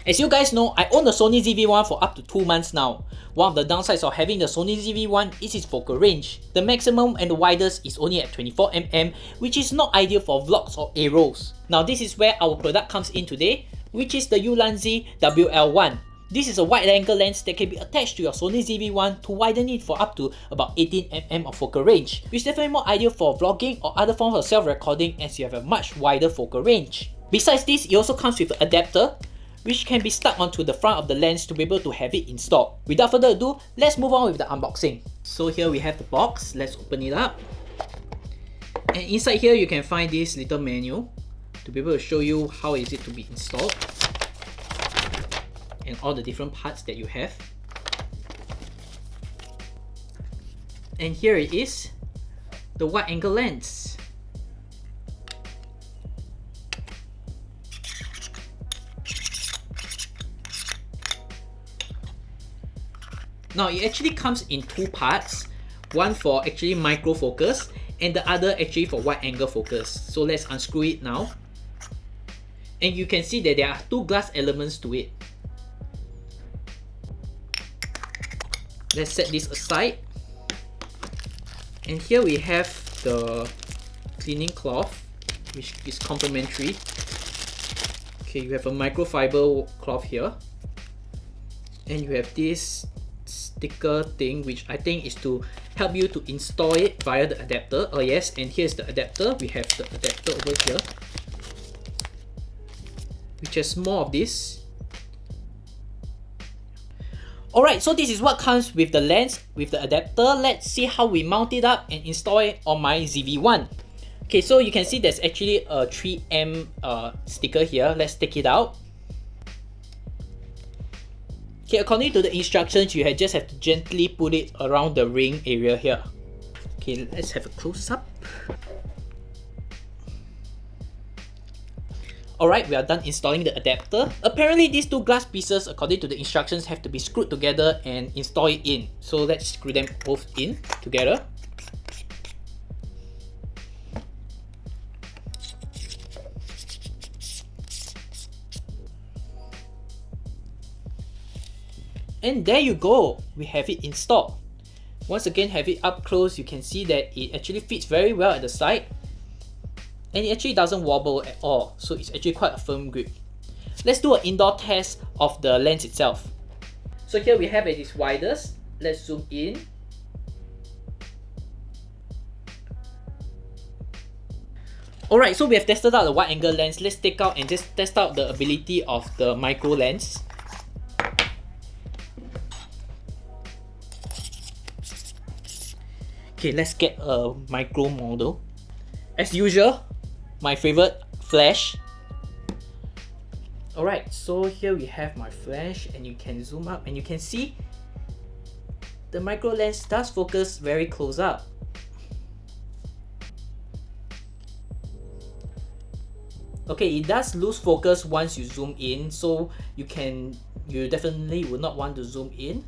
As you guys know, I own the Sony ZV-1 for up to 2 months now. One of the downsides of having the Sony ZV-1 is its focal range. The maximum and the widest is only at 24mm, which is not ideal for vlogs or A-rolls. Now this is where our product comes in today, which is the Ulanzi WL-1. This is a wide angle lens that can be attached to your Sony ZV-1 to widen it for up to about 18mm of focal range, which is definitely more ideal for vlogging or other forms of self-recording as you have a much wider focal range. Besides this, it also comes with an adapter, which can be stuck onto the front of the lens to be able to have it installed. Without further ado, let's move on with the unboxing. So here we have the box, let's open it up. And inside here you can find this little manual to be able to show you how is it to be installed and all the different parts that you have. And here it is, the wide angle lens. Now it actually comes in two parts, one for actually micro focus and the other actually for wide angle focus. So let's unscrew it now. And you can see that there are two glass elements to it. Let's set this aside. And here we have the cleaning cloth, which is complementary. Okay, you have a microfiber cloth here. And you have this sticker thing, which I think is to help you to install it via the adapter. Oh yes, and here's the adapter. We have the adapter over here, which has more of this. Alright, so this is what comes with the lens, with the adapter. Let's see how we mount it up and install it on my ZV-1. Okay, so you can see there's actually a 3M sticker here. Let's take it out. Okay, according to the instructions, you just have to gently put it around the ring area here. Okay, let's have a close-up. Alright, we are done installing the adapter. Apparently these two glass pieces, according to the instructions, have to be screwed together and install it in. So let's screw them both in together. And there you go, we have it installed. Once again, have it up close, you can see that it actually fits very well at the side. And it actually doesn't wobble at all, so it's actually quite a firm grip. Let's do an indoor test of the lens itself. So here we have it is widest. Let's zoom in. Alright, so we have tested out the wide angle lens. Let's take out and just test out the ability of the micro lens. Okay, let's get a micro model. As usual, my favorite, flash. Alright, so here we have my flash and you can zoom up and you can see the micro lens does focus very close up. Okay, it does lose focus once you zoom in, so you definitely would not want to zoom in.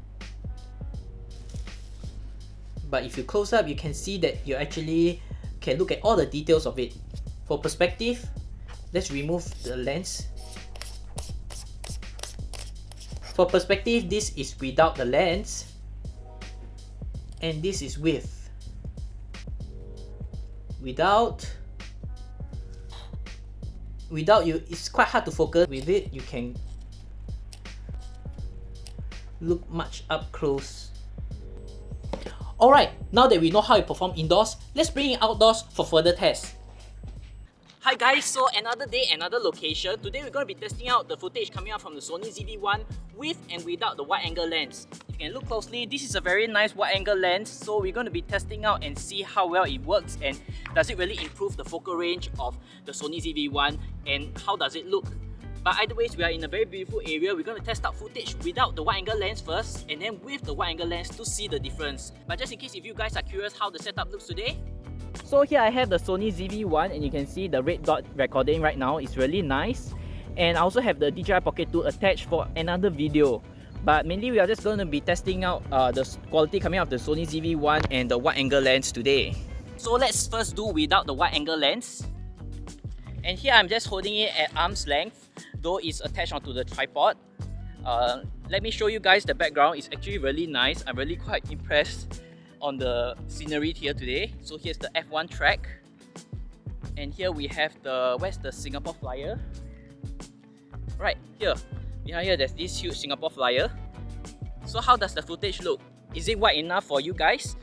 But if you close up, you can see that you actually can look at all the details of it. For perspective, let's remove the lens. For perspective, this is without the lens, and this is with. Without you, it's quite hard to focus. With it, you can look much up close. Alright, now that we know how it performs indoors, let's bring it outdoors for further tests. Hi guys, so another day, another location. Today we're going to be testing out the footage coming out from the Sony ZV-1 with and without the wide angle lens. If you can look closely, this is a very nice wide angle lens, so we're going to be testing out and see how well it works and does it really improve the focal range of the Sony ZV-1 and how does it look. But either ways, we are in a very beautiful area. We're going to test out footage without the wide angle lens first and then with the wide angle lens to see the difference. But just in case if you guys are curious how the setup looks today. So here I have the Sony ZV-1 and you can see the red dot recording right now is really nice. And I also have the DJI Pocket 2 attached for another video. But mainly we are just going to be testing out the quality coming out of the Sony ZV-1 and the wide angle lens today. So let's first do without the wide angle lens. And here I'm just holding it at arm's length, though it's attached onto the tripod. Let me show you guys the background. It's actually really nice. I'm really quite impressed on the scenery here today. So here's the F1 track. And here we have where's the Singapore flyer? Right, here. Behind here there's this huge Singapore flyer. So how does the footage look? Is it wide enough for you guys?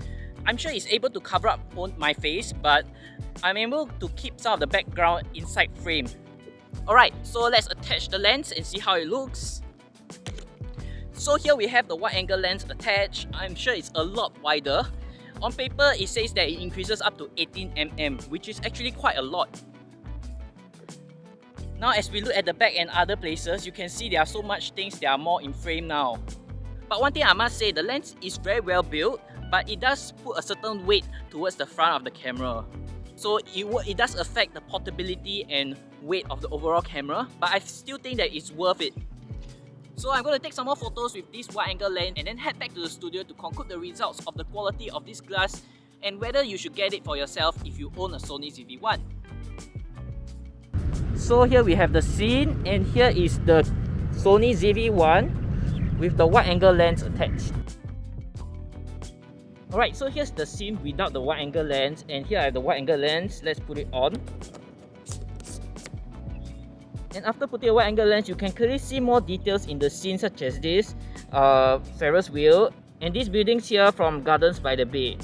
I'm sure it's able to cover up my face, but I'm able to keep some of the background inside frame. Alright, so let's attach the lens and see how it looks. So here we have the wide angle lens attached. I'm sure it's a lot wider. On paper, it says that it increases up to 18mm, which is actually quite a lot. Now as we look at the back and other places, you can see there are so much things that are more in frame now. But one thing I must say, the lens is very well built, but it does put a certain weight towards the front of the camera. So it does affect the portability and weight of the overall camera, but I still think that it's worth it. So I'm going to take some more photos with this wide angle lens and then head back to the studio to conclude the results of the quality of this glass and whether you should get it for yourself if you own a Sony ZV-1. So here we have the scene, and here is the Sony ZV-1 with the wide angle lens attached. Alright, so here's the scene without the wide angle lens, and here I have the wide angle lens. Let's put it on. And after putting a wide angle lens, you can clearly see more details in the scene, such as this Ferris wheel and these buildings here from Gardens by the Bay.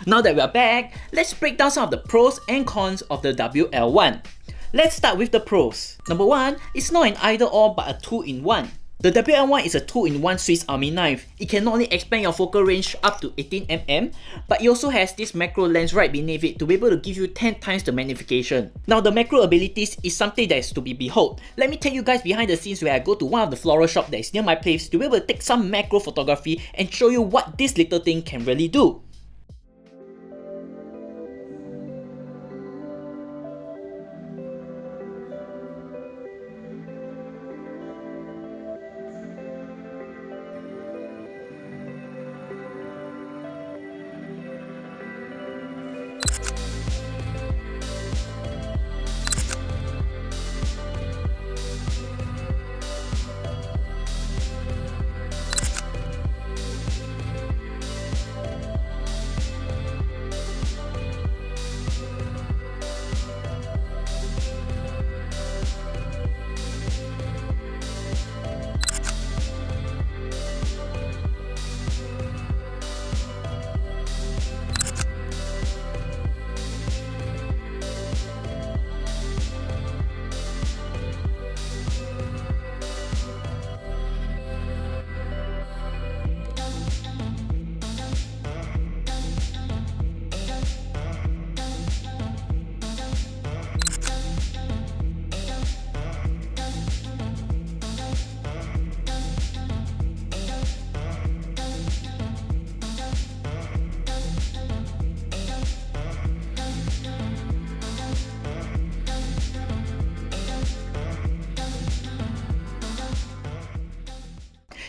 Now that we are back, let's break down some of the pros and cons of the WL-1. Let's start with the pros. Number 1, it's not an either or but a 2-in-1. The WL-1 is a 2-in-1 Swiss Army knife. It can not only expand your focal range up to 18mm, but it also has this macro lens right beneath it to be able to give you 10 times the magnification. Now the macro abilities is something that is to be behold. Let me take you guys behind the scenes where I go to one of the floral shop that is near my place to be able to take some macro photography and show you what this little thing can really do.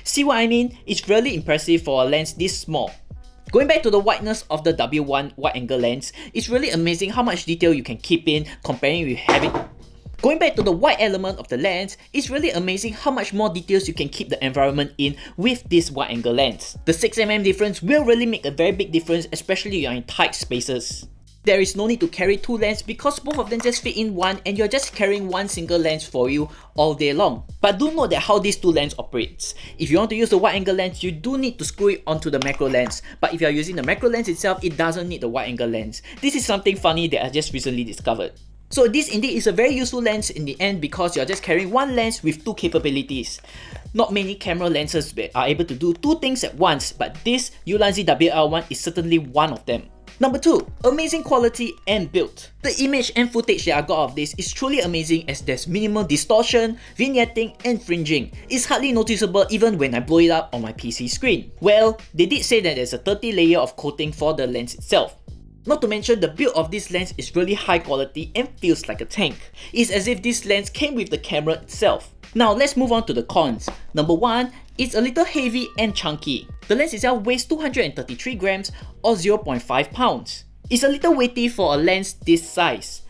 See what I mean? It's really impressive for a lens this small. Going back to the wideness of the W1 wide angle lens, it's really amazing how much detail you can keep in comparing with having... Going back to the wide element of the lens, it's really amazing how much more details you can keep the environment in with this wide angle lens. The 6mm difference will really make a very big difference, especially if you are in tight spaces. There is no need to carry two lenses because both of them just fit in one and you're just carrying one single lens for you all day long. But do note that how these two lenses operates. If you want to use the wide angle lens, you do need to screw it onto the macro lens. But if you are using the macro lens itself, it doesn't need the wide angle lens. This is something funny that I just recently discovered. So this indeed is a very useful lens in the end because you're just carrying one lens with two capabilities. Not many camera lenses are able to do two things at once, but this Ulanzi WL-1 is certainly one of them. Number 2, amazing quality and build. The image and footage that I got of this is truly amazing as there's minimal distortion, vignetting and fringing. It's hardly noticeable even when I blow it up on my PC screen. Well, they did say that there's a 30 layer of coating for the lens itself. Not to mention the build of this lens is really high quality and feels like a tank. It's as if this lens came with the camera itself. Now let's move on to the cons. Number 1, it's a little heavy and chunky. The lens itself weighs 233 grams or 0.5 pounds. It's a little weighty for a lens this size.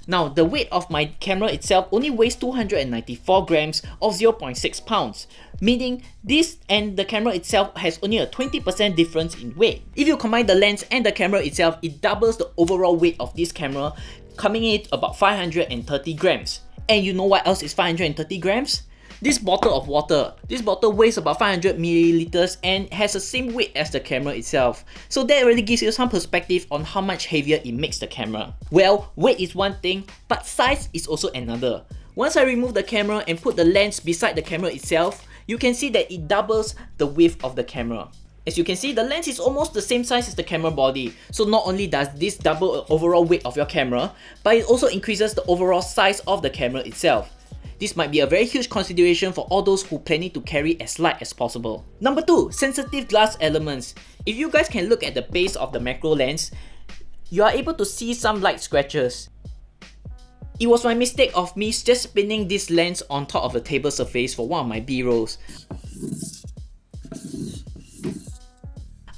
Now the weight of my camera itself only weighs 294 grams or 0.6 pounds, meaning this and the camera itself has only a 20% difference in weight. If you combine the lens and the camera itself, it doubles the overall weight of this camera, coming in about 530 grams. And you know what else is 530 grams? This bottle of water. This bottle weighs about 500 milliliters and has the same weight as the camera itself. So that really gives you some perspective on how much heavier it makes the camera. Well, weight is one thing, but size is also another. Once I remove the camera and put the lens beside the camera itself, you can see that it doubles the width of the camera. As you can see, the lens is almost the same size as the camera body. So not only does this double the overall weight of your camera, but it also increases the overall size of the camera itself. This might be a very huge consideration for all those who planning to carry as light as possible. Number 2, sensitive glass elements. If you guys can look at the base of the macro lens, you are able to see some light scratches. It was my mistake of me just spinning this lens on top of the table surface for one of my B-rolls.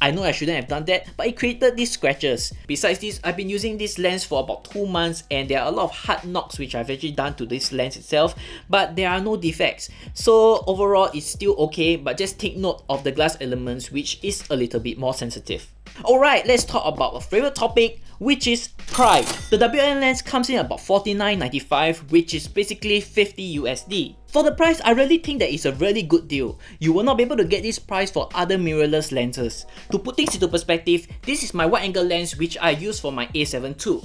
I know I shouldn't have done that, but it created these scratches. Besides this, I've been using this lens for about 2 months and there are a lot of hard knocks which I've actually done to this lens itself, but there are no defects. So overall, it's still okay, but just take note of the glass elements which is a little bit more sensitive. Alright, let's talk about a favorite topic, which is price. The WL lens comes in about $49.95, which is basically 50 USD. For the price, I really think that it's a really good deal. You will not be able to get this price for other mirrorless lenses. To put things into perspective, this is my wide angle lens which I use for my A7 II.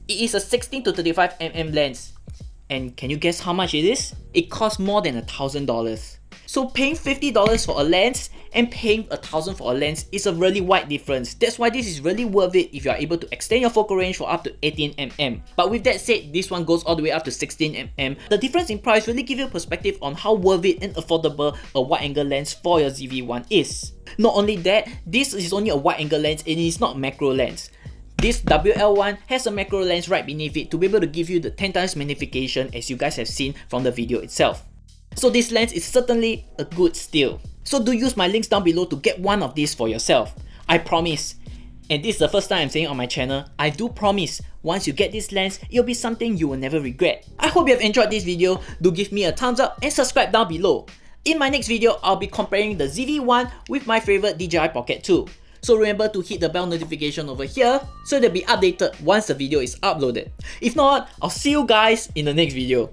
It is a 16-35mm lens. And can you guess how much it is? It costs more than $1,000. So paying $50 for a lens and paying $1,000 for a lens is a really wide difference. That's why this is really worth it if you are able to extend your focal range for up to 18mm. But with that said, this one goes all the way up to 16mm. The difference in price really gives you perspective on how worth it and affordable a wide angle lens for your ZV-1 is. Not only that, this is only a wide angle lens and it is not macro lens. This WL-1 has a macro lens right beneath it to be able to give you the 10 times magnification as you guys have seen from the video itself. So this lens is certainly a good steal. So do use my links down below to get one of these for yourself. I promise. And this is the first time I'm saying on my channel, I do promise, once you get this lens, it'll be something you will never regret. I hope you have enjoyed this video. Do give me a thumbs up and subscribe down below. In my next video, I'll be comparing the ZV-1 with my favorite DJI Pocket 2. So remember to hit the bell notification over here so they'll be updated once the video is uploaded. If not, I'll see you guys in the next video.